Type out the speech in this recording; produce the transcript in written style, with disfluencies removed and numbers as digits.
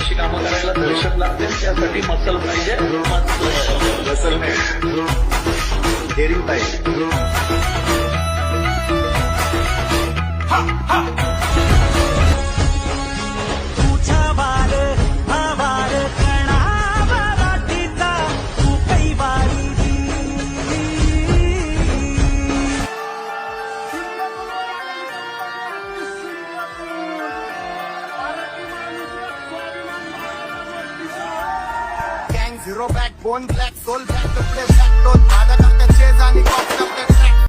अशी कामं करायला दहशत लागते. त्यासाठी मसल पाहिजे. मसल नाही, डेअरिंग पाहिजे. Zero backbone, black soul, black the play, black road, father got the chase and he got the